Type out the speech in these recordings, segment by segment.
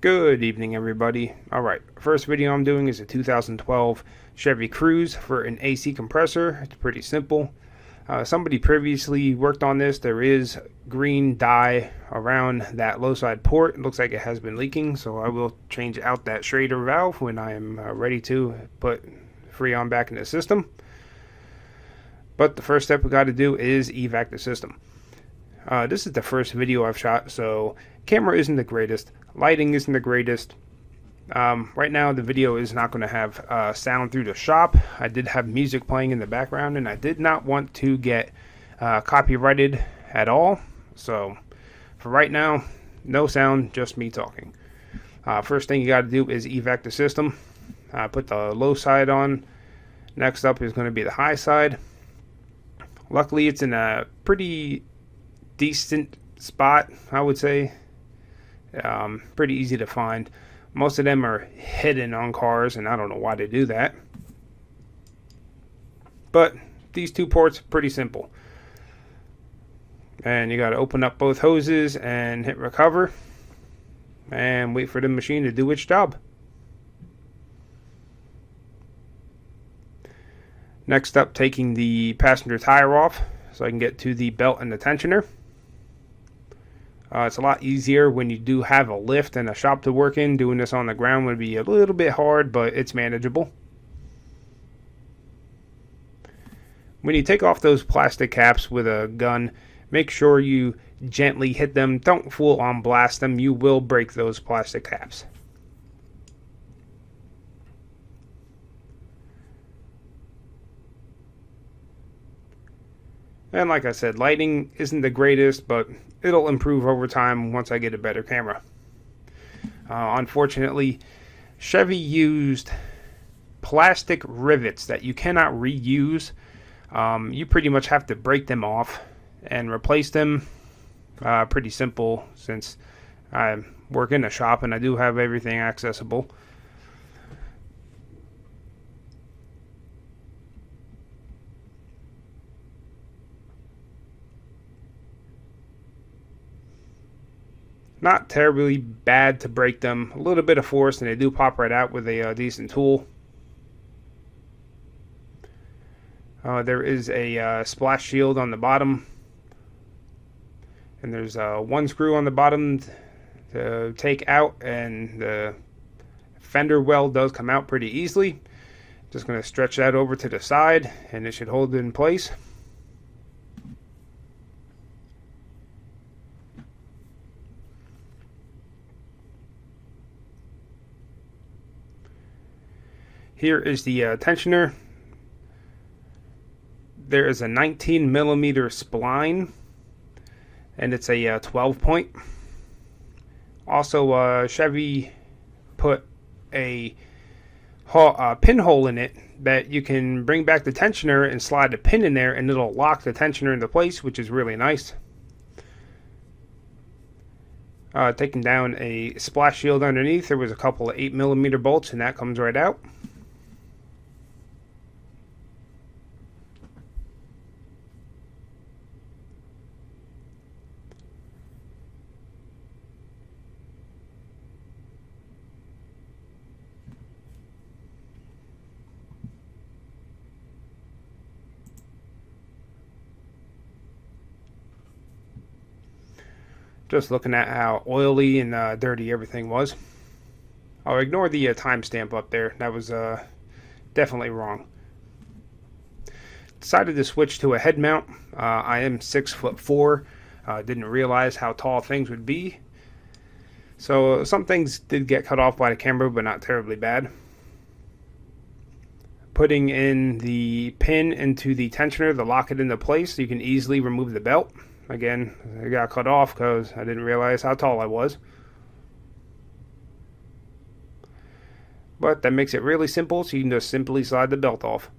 Good evening, everybody. Alright, first video I'm doing is a 2012 Chevy Cruze for an AC compressor. It's pretty simple. Somebody previously worked on this. There is green dye around that low side port. It looks like it has been leaking, so I will change out that Schrader valve when I am ready to put Freon back in the system. But the first step we got to do is evac the system. This is the first video I've shot, so camera isn't the greatest, lighting isn't the greatest. Right now the video is not going to have sound through the shop. I did have music playing in the background, and I did not want to get copyrighted at all. So for right now, no sound, just me talking. First thing you got to do is evac the system. Put the low side on. Next up is going to be the high side. Luckily it's in a pretty decent spot, I would say. Pretty easy to find. Most of them are hidden on cars, and I don't know why they do that. But these two ports, pretty simple. And you got to open up both hoses and hit recover and wait for the machine to do its job. Next up, taking the passenger tire off so I can get to the belt and the tensioner. It's a lot easier when you do have a lift and a shop to work in. Doing this on the ground would be a little bit hard, but it's manageable. When you take off those plastic caps with a gun, make sure you gently hit them. Don't full on blast them. You will break those plastic caps. And like I said, lighting isn't the greatest, but it'll improve over time once I get a better camera. Unfortunately, Chevy used plastic rivets that you cannot reuse. You pretty much have to break them off and replace them. Pretty simple, since I work in a shop and I do have everything accessible. Not terribly bad to break them. A little bit of force and they do pop right out with a decent tool. There is a splash shield on the bottom. And there's one screw on the bottom to take out, and the fender well does come out pretty easily. Just going to stretch that over to the side and it should hold it in place. Here is the tensioner. There is a 19 millimeter spline, and it's a 12 point. Also, Chevy put a pinhole in it that you can bring back the tensioner and slide a pin in there, and it'll lock the tensioner into place, which is really nice. Taking down a splash shield underneath, there was a couple of 8 millimeter bolts, and that comes right out. Just looking at how oily and dirty everything was. I'll ignore the timestamp up there. That was definitely wrong. Decided to switch to a head mount. I am 6'4". Didn't realize how tall things would be. So some things did get cut off by the camera, but not terribly bad. Putting in the pin into the tensioner to lock it into place so you can easily remove the belt. Again, it got cut off because I didn't realize how tall I was. But that makes it really simple, so you can just simply slide the belt off.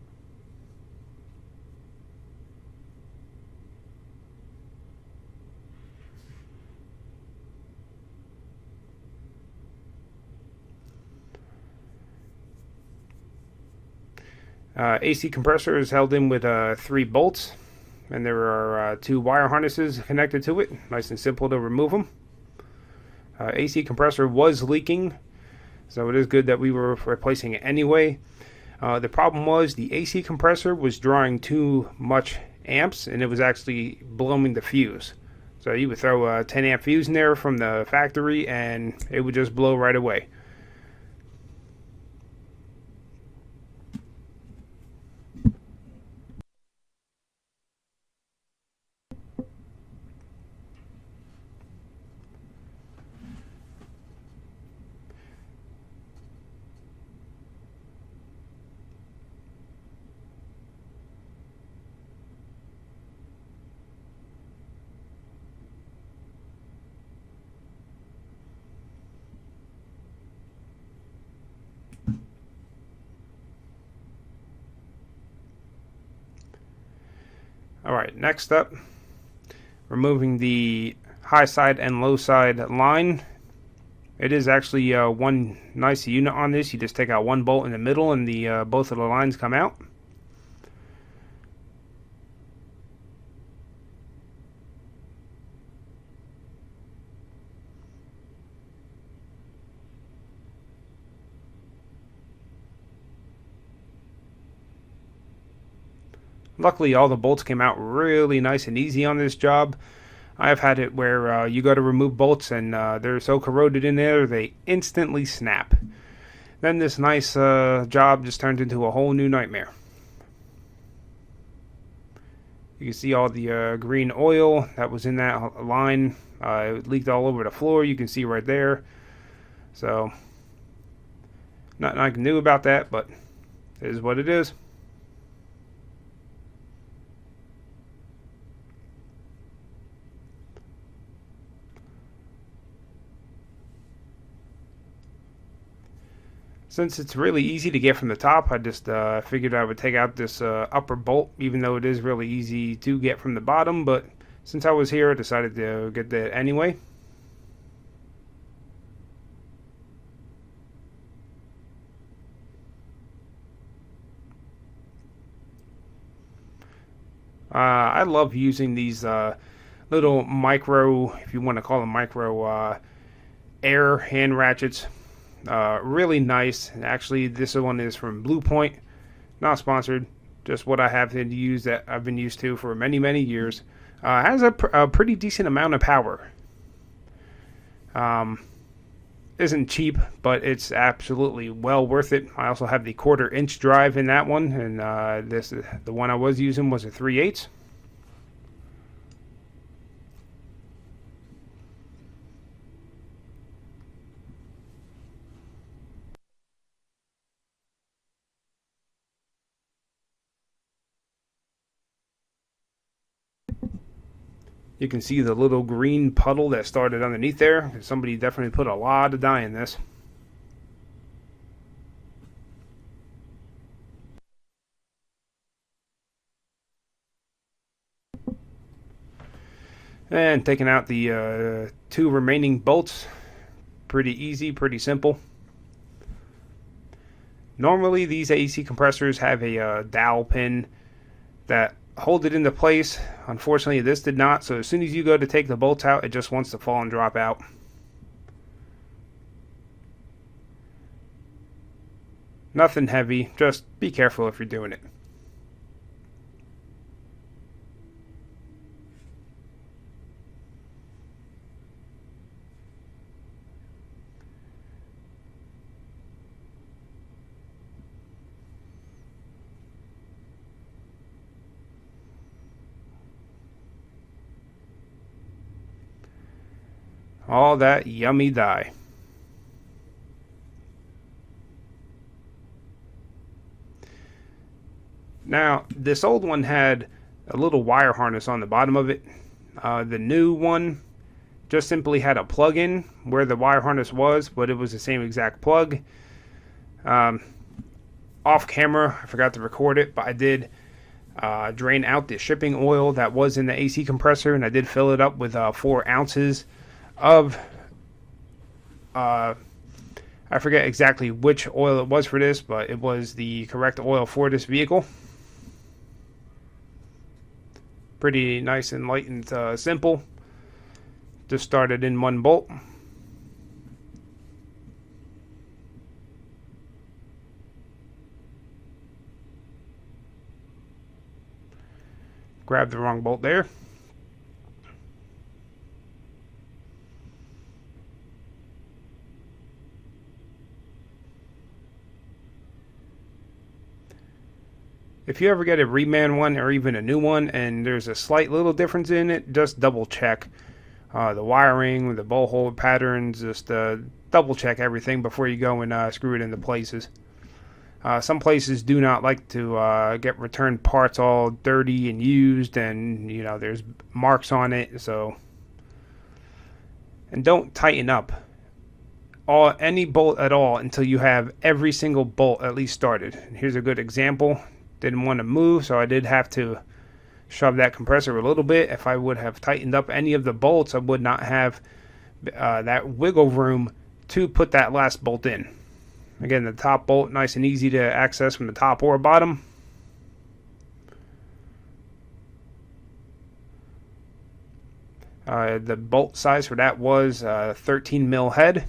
AC compressor is held in with 3 bolts. And there are 2 wire harnesses connected to it. Nice and simple to remove them. AC compressor was leaking, so it is good that we were replacing it anyway. The problem was the AC compressor was drawing too much amps, and it was actually blowing the fuse. So you would throw a 10 amp fuse in there from the factory and it would just blow right away. Alright, next up, removing the high side and low side line. It is actually one nice unit on this. You just take out one bolt in the middle and the both of the lines come out. Luckily, all the bolts came out really nice and easy on this job. I've had it where you go to remove bolts and they're so corroded in there they instantly snap. Then this nice job just turned into a whole new nightmare. You can see all the green oil that was in that line. It leaked all over the floor. You can see right there. So, nothing I can do about that, but it is what it is. Since it's really easy to get from the top, I just figured I would take out this upper bolt, even though it is really easy to get from the bottom. But since I was here, I decided to get that anyway. I love using these little micro, if you want to call them micro, air hand ratchets. Really nice. Actually, this one is from Blue Point, not sponsored, just what I have to use that I've been used to for many years. Has a pretty decent amount of power. Isn't cheap, but it's absolutely well worth it. I also have the 1/4 inch drive in that one, and the one I was using was a 3/8. You can see the little green puddle that started underneath there. Somebody definitely put a lot of dye in this. And taking out the 2 remaining bolts. Pretty easy, pretty simple. Normally these AC compressors have a dowel pin that hold it into place. Unfortunately, this did not, so as soon as you go to take the bolts out, it just wants to fall and drop out. Nothing heavy, just be careful if you're doing it. All that yummy dye. Now, this old one had a little wire harness on the bottom of it. The new one just simply had a plug-in where the wire harness was, but it was the same exact plug. Off camera, I forgot to record it, but I did drain out the shipping oil that was in the AC compressor, and I did fill it up with 4 ounces of I forget exactly which oil it was for this, but it was the correct oil for this vehicle. Pretty nice and light and simple. Just started in 1 bolt. Grab the wrong bolt there. If you ever get a reman one or even a new one and there's a slight little difference in it, just double check the wiring, the bolt hole patterns, just double check everything before you go and screw it into places. Some places do not like to get returned parts all dirty and used, and you know there's marks on it. So, and don't tighten up any bolt at all until you have every single bolt at least started. Here's a good example. Didn't want to move, so I did have to shove that compressor a little bit. If I would have tightened up any of the bolts, I would not have that wiggle room to put that last bolt in. Again, the top bolt, nice and easy to access from the top or bottom. The bolt size for that was 13 mil head.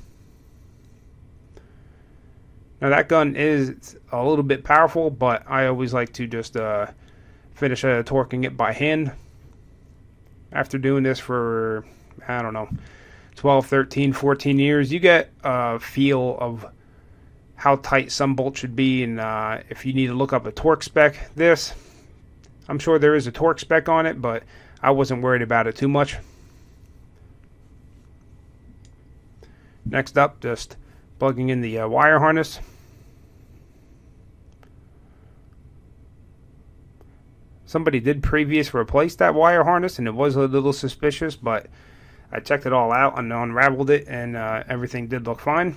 Now that gun is a little bit powerful, but I always like to just finish torquing it by hand. After doing this for, I don't know, 12, 13, 14 years, you get a feel of how tight some bolts should be, and if you need to look up a torque spec, I'm sure there is a torque spec on it, but I wasn't worried about it too much. Next up, just plugging in the wire harness. Somebody did previously replace that wire harness, and it was a little suspicious, but I checked it all out and unraveled it, and everything did look fine.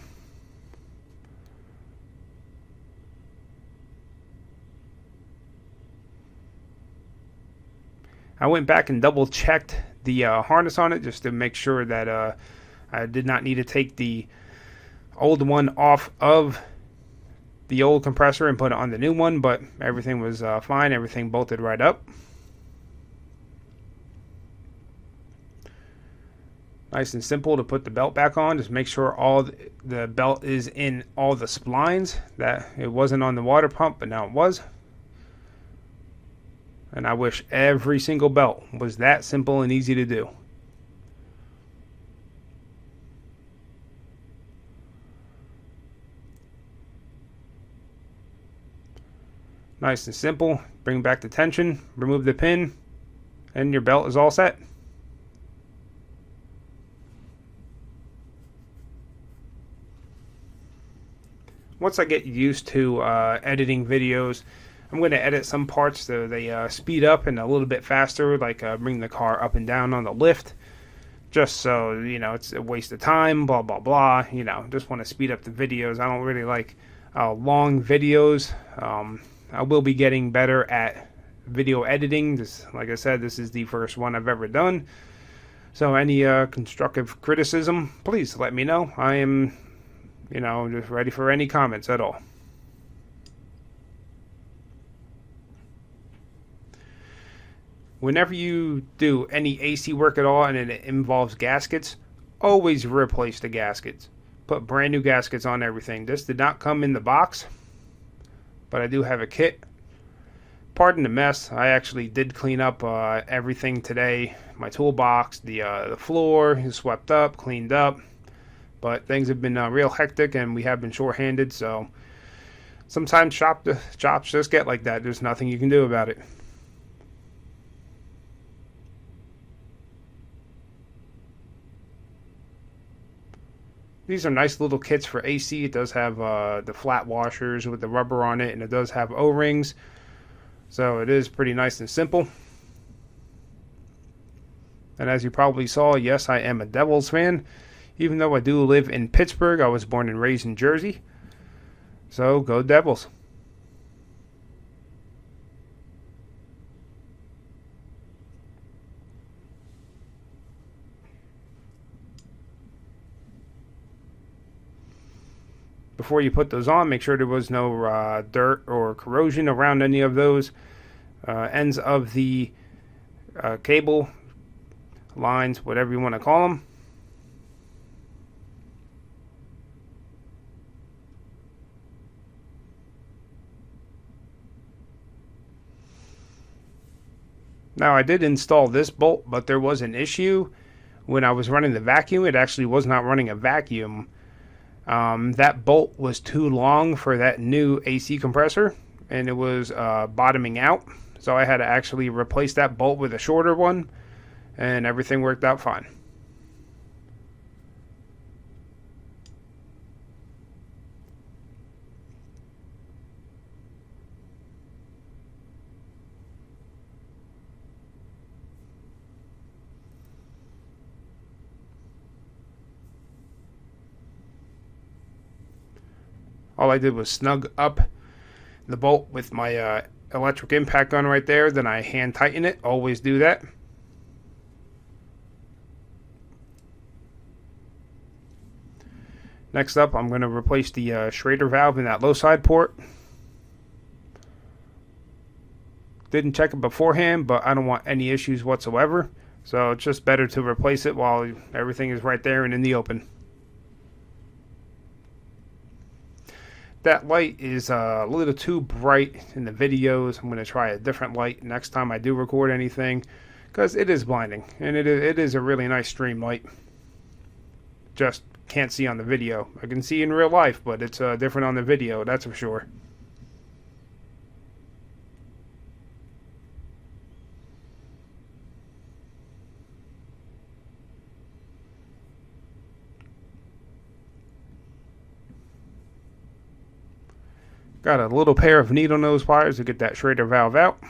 I went back and double checked the harness on it just to make sure that I did not need to take the old one off of the old compressor and put it on the new one, but everything was fine. Everything bolted right up. Nice and simple to put the belt back on. Just make sure all the belt is in all the splines. That it wasn't on the water pump, but now it was. And I wish every single belt was that simple and easy to do. Nice and simple. Bring back the tension, remove the pin, and your belt is all set. Once I get used to editing videos, I'm going to edit some parts so they speed up and a little bit faster, like bring the car up and down on the lift, just so, you know, it's a waste of time, blah, blah, blah. You know, just want to speed up the videos. I don't really like long videos. I will be getting better at video editing. Like I said, this is the first one I've ever done. So any constructive criticism, please let me know. I am, you know, just ready for any comments at all. Whenever you do any AC work at all and it involves gaskets, always replace the gaskets. Put brand new gaskets on everything. This did not come in the box, but I do have a kit. Pardon the mess. I actually did clean up everything today. My toolbox, the floor is swept up, cleaned up. But things have been real hectic, and we have been short-handed, so sometimes shops just get like that. There's nothing you can do about it. These are nice little kits for AC. It does have the flat washers with the rubber on it, and it does have O-rings. So it is pretty nice and simple. And as you probably saw, yes, I am a Devils fan. Even though I do live in Pittsburgh, I was born and raised in Jersey. So go Devils. Before you put those on, make sure there was no dirt or corrosion around any of those ends of the cable lines, whatever you want to call them. Now I did install this bolt, but there was an issue when I was running the vacuum. It actually was not running a vacuum. That bolt was too long for that new AC compressor, and it was bottoming out. So I had to actually replace that bolt with a shorter one, and everything worked out fine. All I did was snug up the bolt with my electric impact gun right there. Then I hand tighten it. Always do that. Next up, I'm going to replace the Schrader valve in that low side port. Didn't check it beforehand, but I don't want any issues whatsoever. So it's just better to replace it while everything is right there and in the open. That light is a little too bright in the videos. I'm going to try a different light next time I do record anything, because it is blinding, and it is a really nice stream light. Just can't see on the video. I can see in real life, but it's different on the video, that's for sure. Got a little pair of needle nose pliers to get that Schrader valve out.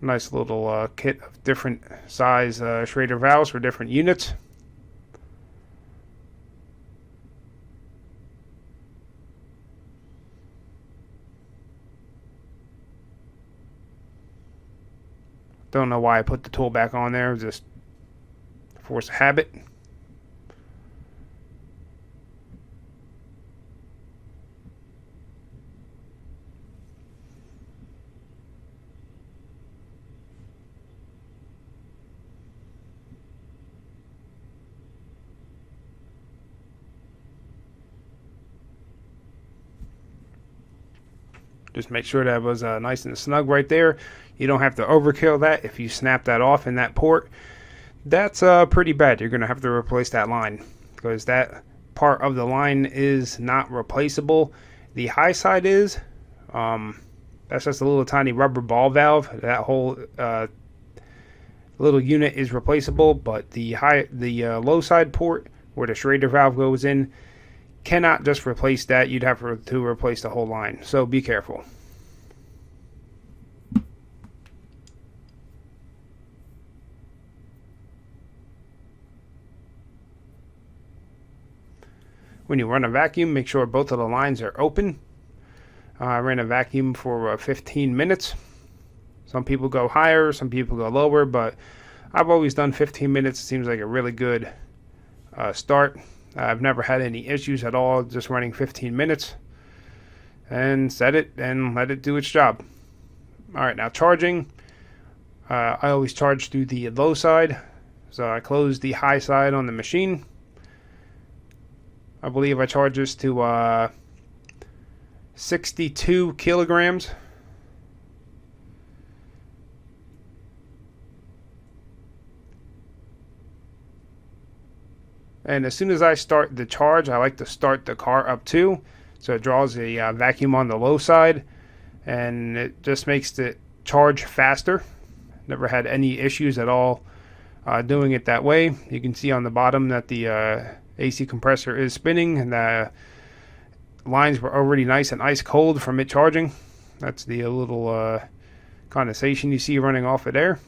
Nice little kit of different size Schrader valves for different units. Don't know why I put the tool back on there, just force of habit. Just make sure that was nice and snug right there. You don't have to overkill that. If you snap that off in that port, that's pretty bad. You're going to have to replace that line, because that part of the line is not replaceable. The high side is. That's just a little tiny rubber ball valve. That whole little unit is replaceable, but the low side port where the Schrader valve goes in, cannot just replace that. You'd have to replace the whole line, so be careful. When you run a vacuum, make sure both of the lines are open. I ran a vacuum for 15 minutes. Some people go higher, some people go lower, but I've always done 15 minutes. It seems like a really good start. I've never had any issues at all, just running 15 minutes. And set it and let it do its job. Alright, now charging. I always charge through the low side. So I close the high side on the machine. I believe I charge this to 62 kilograms. And as soon as I start the charge, I like to start the car up too. So it draws a vacuum on the low side, and it just makes it charge faster. Never had any issues at all doing it that way. You can see on the bottom that the AC compressor is spinning, and the lines were already nice and ice cold from it charging. That's the little condensation you see running off of there.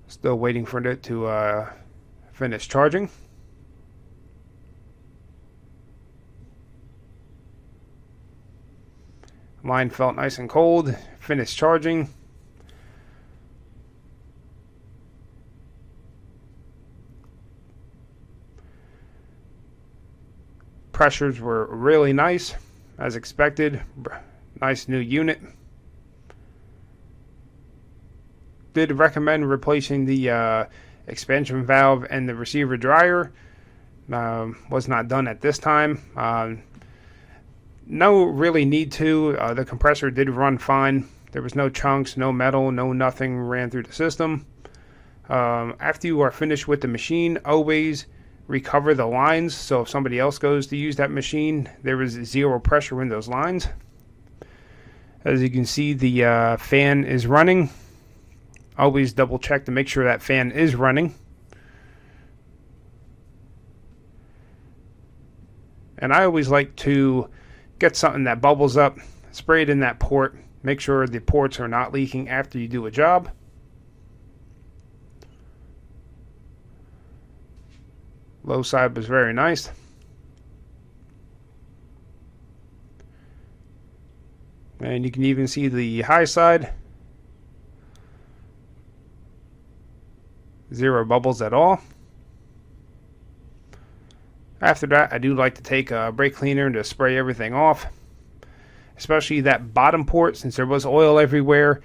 Still waiting for it to finish charging. Line felt nice and cold. Finished charging. pressures were really nice, as expected. Nice new unit. Did recommend replacing the expansion valve and the receiver dryer. Was not done at this time. No really need to. The compressor did run fine. There was no chunks, no metal, no nothing ran through the system. After you are finished with the machine, always recover the lines, so if somebody else goes to use that machine, there is zero pressure in those lines. As you can see, the fan is running. Always double check to make sure that fan is running. And I always like to get something that bubbles up, spray it in that port, make sure the ports are not leaking after you do a job. Low side was very nice. And you can even see the high side. Zero bubbles at all. After that, I do like to take a brake cleaner to spray everything off. Especially that bottom port, since there was oil everywhere.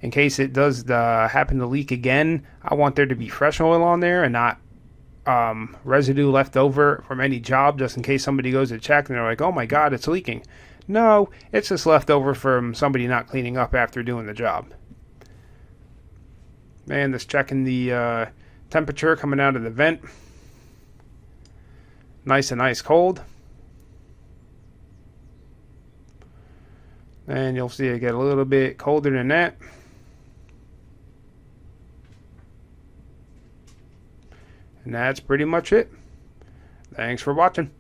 In case it does happen to leak again, I want there to be fresh oil on there and not residue left over from any job, just in case somebody goes to check and they're like, oh my god, it's leaking. No, it's just left over from somebody not cleaning up after doing the job. And just checking the temperature coming out of the vent. Nice and ice cold. And you'll see it get a little bit colder than that. And that's pretty much it. Thanks for watching.